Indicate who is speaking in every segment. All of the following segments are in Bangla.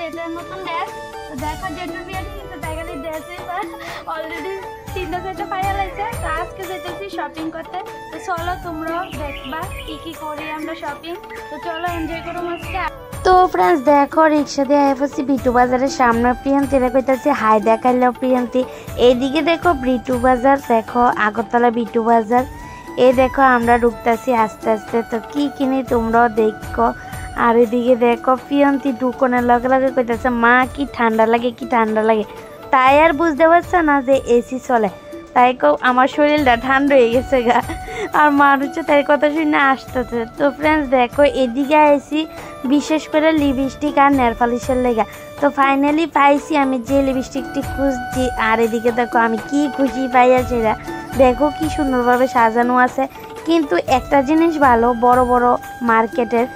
Speaker 1: এটা নতুন ড্রেস। তো দেখো জেন্টুর বিয়ে কিন্তু দেখালি ড্রেসে অলরেডি 3-4টা পাইয়া লাগছে। তো আজকে যেতেছি শপিং করতে। তো চলো তোমরাও দেখবা কি করি আমরা শপিং। তো চলো এনজয় করো আজকে।
Speaker 2: তো ফ্রেন্ডস দেখো রিক্সা দিয়ে আইফসি বিটু বাজারের সামনে প্রিয়ন্তীরা কইতাছি হাই দেখাইলো প্রিয়ন্তী। এইদিকে দেখো বিটু বাজার, দেখো আগরতলা বিটু বাজার। এই দেখো আমরা ঢুকতেছি আস্তে আস্তে। তো কি কিনি তোমরাও দেখো। আর এদিকে দেখো প্রিয়ন্তী ঢুকনের লগে লগে কইতাছে মা কি ঠান্ডা লাগে, কি ঠান্ডা লাগে। তাই আর বুঝতে পারছে না যে এসি চলে। তাই আমার শরীরটা ঠান্ডা হয়ে গেছে গা। আর মার হচ্ছে তাই কথা শুনে আসতেছে। তো ফ্রেন্ডস দেখো এদিকে আইসি বিশেষ করে লিপস্টিক আর নেল পলিশের লেগা। তো ফাইনালি পাইছি আমি যে লিপস্টিকটি খুঁজছি। আর এদিকে দেখো আমি কি খুশি পাইয়াছি। দেখো কি সুন্দরভাবে সাজানো আছে। কিন্তু একটা জিনিস ভালো, বড় বড় মার্কেটের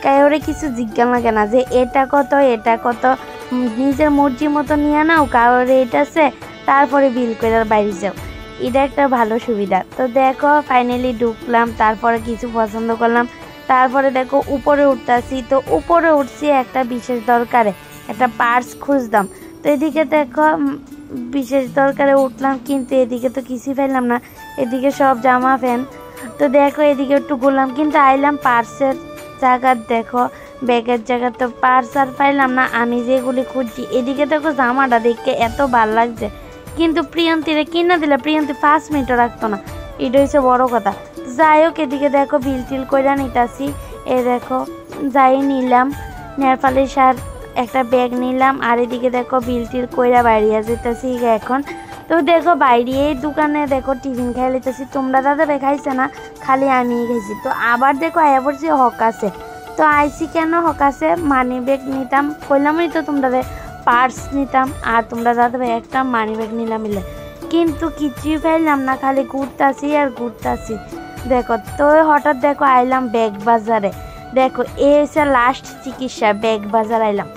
Speaker 2: কাউরে কিছু জিজ্ঞাসা লাগে না যে এটা কত এটা কত, নিজের মর্জি মতো নিয়ে নাও। কাউরে এটা আছে তারপরে বিল করে বাইরে যাও, এটা একটা ভালো সুবিধা। তো দেখো ফাইনালি ঢুকলাম, তারপরে কিছু পছন্দ করলাম। তারপরে দেখো উপরে উঠতেছি। তো উপরে উঠছি একটা বিশেষ দরকারে, একটা পার্স খুঁজতাম। তো এদিকে দেখো বিশেষ দরকারে উঠলাম, কিন্তু এদিকে তো কিছুই পাইলাম না। এদিকে সব জামা প্যান্ট। তো দেখো এদিকে একটু ঘুরলাম, কিন্তু আইলাম পার্সের জায়গা, দেখো ব্যাগের জায়গা। তো পার্স আর পাইলাম না আমি যেগুলি খুঁজছি। এদিকে দেখো জামাটা দেখে এত ভালো লাগছে, কিন্তু প্রিয়ন্তীরে কিনা দিলে প্রিয়ন্তী 5 মিনিটও রাখতো না। এটা হচ্ছে বড় কথা। যাই হোক এদিকে দেখো বিল টিল কইরা নিতাছি। এ দেখো যাই নিলাম নেল পালিশ আর একটা ব্যাগ নিলাম। আর এদিকে দেখো বিল টিল কইরা বাইরিয়া যেতেছি এখন। তো দেখো বাইরে এই দোকানে দেখো টিফিন খাই লিতেছি। তোমরা দাদা খাইছে না, খালি আমিই খাইছি। তো আবার দেখো আয়া পড়ছি হক আছে। তো আইসি কেন হক আছে, মানি ব্যাগ নিতাম কইলামই তো তোমরা পার্স নিতাম। আর তোমরা দাদা একটা মানি ব্যাগ নিলাম মিলে, কিন্তু কিছুই পাইলাম না, খালি ঘুরতাছি আর ঘুরতাছি। দেখো তো হঠাৎ দেখো আইলাম ব্যাগ বাজারে। দেখো এ হচ্ছে লাস্ট চিকিৎসা, ব্যাগ বাজার আইলাম।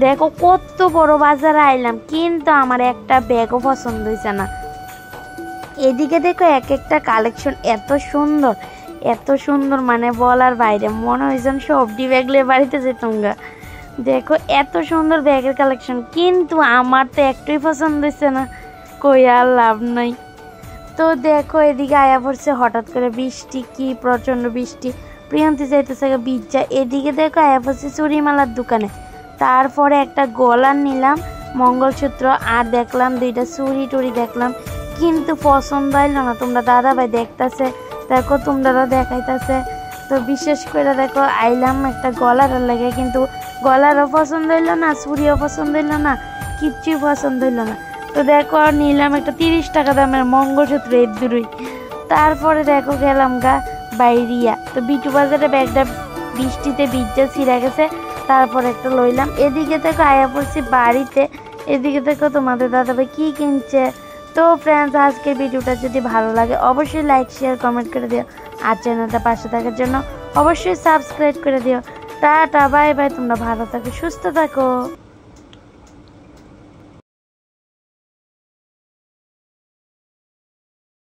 Speaker 2: দেখো কত বড় বাজারে আইলাম, কিন্তু আমার একটা ব্যাগও পছন্দ হয়েছে না। এদিকে দেখো এক একটা কালেকশন এত সুন্দর, এত সুন্দর মানে বলার বাইরে, মনে হয়েছে সবজি ব্যাগলে বাড়িতে যেতাম গা। দেখো এত সুন্দর ব্যাগের কালেকশন, কিন্তু আমার তো একটুই পছন্দ হয়েছে না, কই আর লাভ নাই। তো দেখো এদিকে আয়া পড়ছে হঠাৎ করে বৃষ্টি, কি প্রচণ্ড বৃষ্টি। প্রিয়ন্তী যাইতেছে বিজ্জা। এদিকে দেখো আয়া পড়ছে চুড়িমালার দোকানে। তারপরে একটা গলার নিলাম মঙ্গলসূত্র, আর দেখলাম 2টা চুড়ি টুড়ি দেখলাম, কিন্তু পছন্দ হইলো না। তোমরা দাদা ভাই দেখতেছে, দেখো তোমরা দেখাইতেছে। তো বিশেষ করে দেখো আইলাম একটা গলার লেগে, কিন্তু গলারও পছন্দ হইলো না, চুড়িও পছন্দ হইলো না, কিচ্ছুই পছন্দ হইলো না। তো দেখো নিলাম একটা 30 টাকা দামের মঙ্গলসূত্র এর দূরই। তারপরে দেখো গেলাম গা বাইরিয়া। তো বিটু বাজারে ব্যাগটা বৃষ্টিতে ভিজে ছিঁড়ে গেছে, তারপর একটা লইলাম। এদিকে দেখো আয়া পড়ছি বাড়িতে। এদিকে দেখো তোমাদের দাদাভাই কি কিনছে। তো ফ্রেন্ডস আজকের ভিডিওটা যদি ভালো লাগে অবশ্যই লাইক শেয়ার কমেন্ট করে দিও। আর চ্যানেলটা পাশে থাকার জন্য অবশ্যই সাবস্ক্রাইব করে দিও। টাটা বাই বাই, তোমরা ভালো থাকো সুস্থ থাকো।